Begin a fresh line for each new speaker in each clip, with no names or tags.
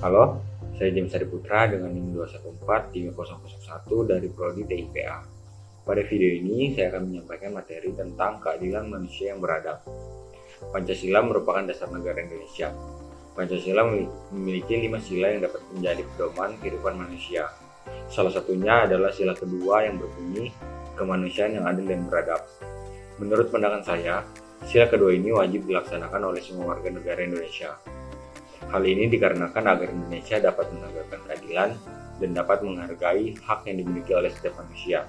Halo, saya James Adi Putra dengan NIM 2143001 dari Prodi TIPA. Pada video ini, saya akan menyampaikan materi tentang keadilan manusia yang beradab. Pancasila merupakan dasar negara Indonesia. Pancasila memiliki 5 sila yang dapat menjadi pedoman kehidupan manusia. Salah satunya adalah sila kedua yang berbunyi kemanusiaan yang adil dan beradab. Menurut pandangan saya, sila kedua ini wajib dilaksanakan oleh semua warga negara Indonesia. Hal ini dikarenakan agar Indonesia dapat menegakkan keadilan dan dapat menghargai hak yang dimiliki oleh setiap manusia.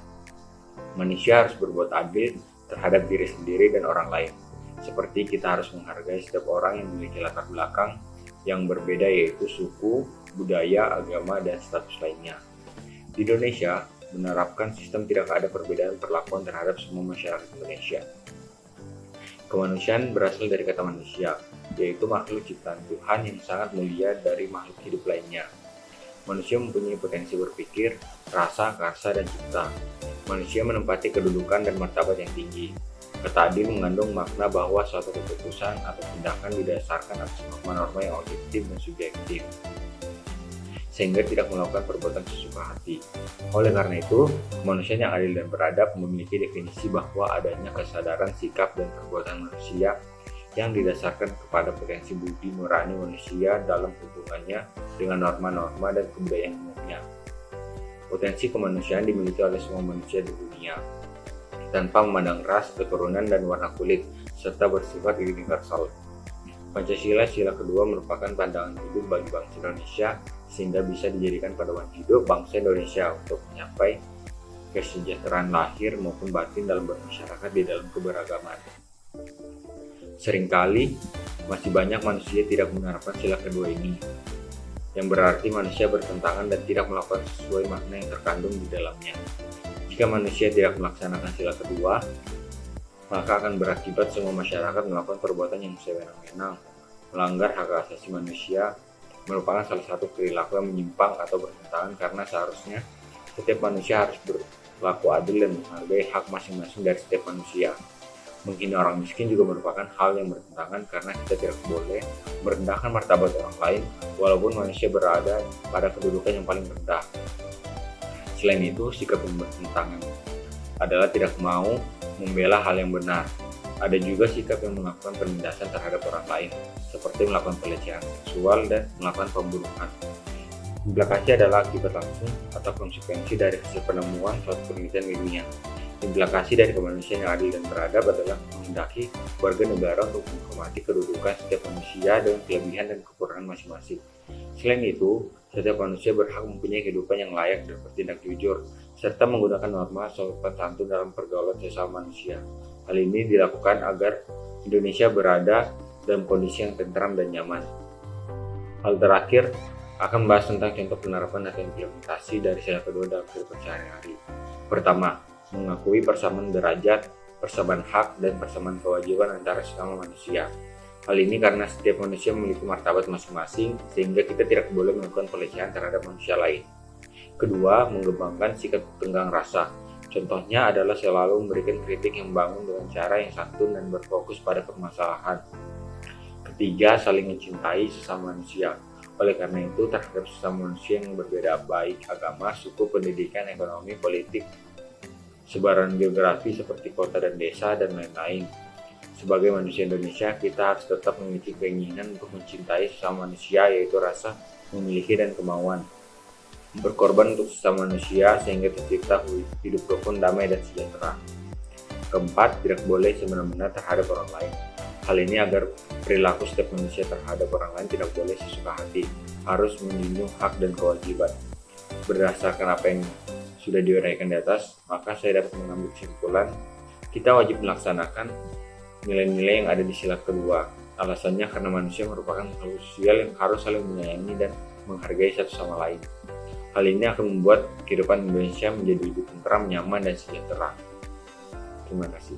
Manusia harus berbuat adil terhadap diri sendiri dan orang lain. Seperti kita harus menghargai setiap orang yang memiliki latar belakang yang berbeda, yaitu suku, budaya, agama, dan status lainnya. Di Indonesia menerapkan sistem tidak ada perbedaan perlakuan terhadap semua masyarakat Indonesia. Kemanusiaan berasal dari kata manusia, yaitu makhluk ciptaan Tuhan yang sangat mulia dari makhluk hidup lainnya. Manusia mempunyai potensi berpikir, rasa, karsa, dan cipta. Manusia menempati kedudukan dan martabat yang tinggi. Kata adil mengandung makna bahwa suatu keputusan atau tindakan didasarkan atas norma-norma yang objektif dan subjektif, sehingga tidak melakukan perbuatan sesuka hati. Oleh karena itu, kemanusiaan yang adil dan beradab memiliki definisi bahwa adanya kesadaran sikap dan perbuatan manusia yang didasarkan kepada potensi budi nurani manusia dalam hubungannya dengan norma-norma dan kebudayaan umumnya. Potensi kemanusiaan dimiliki oleh semua manusia di dunia, tanpa memandang ras, keturunan, dan warna kulit, serta bersifat universal. Pancasila sila kedua merupakan pandangan hidup bagi bangsa Indonesia, sehingga bisa dijadikan pedoman hidup bangsa Indonesia untuk mencapai kesejahteraan lahir maupun batin dalam bermasyarakat di dalam keberagaman. Seringkali masih banyak manusia tidak menerapkan sila kedua ini, yang berarti manusia bertentangan dan tidak melakukan sesuai makna yang terkandung di dalamnya. Jika manusia tidak melaksanakan sila kedua, maka akan berakibat semua masyarakat melakukan perbuatan yang sewenang-wenang, melanggar hak asasi manusia, merupakan salah satu perilaku yang menyimpang atau bertentangan, karena seharusnya setiap manusia harus berlaku adil dan menghargai hak masing-masing dari setiap manusia. Menghina orang miskin juga merupakan hal yang bertentangan, karena kita tidak boleh merendahkan martabat orang lain walaupun manusia berada pada kedudukan yang paling rendah. Selain itu, sikap yang bertentangan adalah tidak mau membela hal yang benar. Ada juga sikap yang melakukan penindasan terhadap orang lain, seperti melakukan pelecehan seksual dan melakukan pembunuhan. Implikasi adalah akibat langsung atau konsekuensi dari hasil penemuan suatu penelitian ilmiah. Implikasi dari kemanusiaan yang adil dan beradab adalah menghendaki warga negara untuk menghormati kedudukan setiap manusia dengan kelebihan dan kekurangan masing-masing. Selain itu, setiap manusia berhak mempunyai kehidupan yang layak dan bertindak jujur, serta menggunakan norma sopan santun dalam pergaulan sesama manusia. Hal ini dilakukan agar Indonesia berada dalam kondisi yang tentram dan nyaman. Hal terakhir akan membahas tentang contoh penerapan atau implementasi dari sila kedua dalam kehidupan sehari-hari. Pertama, mengakui persamaan derajat, persamaan hak, dan persamaan kewajiban antara sesama manusia. Hal ini karena setiap manusia memiliki martabat masing-masing, sehingga kita tidak boleh melakukan pelecehan terhadap manusia lain. Kedua, mengembangkan sikap tenggang rasa. Contohnya adalah selalu memberikan kritik yang membangun dengan cara yang santun dan berfokus pada permasalahan. Ketiga, saling mencintai sesama manusia. Oleh karena itu, terhadap sesama manusia yang berbeda baik agama, suku, pendidikan, ekonomi, politik, sebaran geografi seperti kota dan desa, dan lain-lain. Sebagai manusia Indonesia, kita harus tetap memiliki keinginan untuk mencintai sesama manusia, yaitu rasa memiliki dan kemauan berkorban untuk sesama manusia sehingga tercipta hidup rukun, damai, dan sejahtera. Keempat, tidak boleh semena-mena terhadap orang lain. Hal ini agar perilaku setiap manusia terhadap orang lain tidak boleh sesuka hati, harus menjunjung hak dan kewajiban. Berdasarkan apa yang sudah diuraikan di atas, maka saya dapat mengambil kesimpulan kita wajib melaksanakan nilai-nilai yang ada di sila kedua. Alasannya karena manusia merupakan makhluk sosial yang harus saling menyayangi dan menghargai satu sama lain. Hal ini akan membuat kehidupan Indonesia menjadi lebih tentram, nyaman, dan sejahtera. Terima kasih.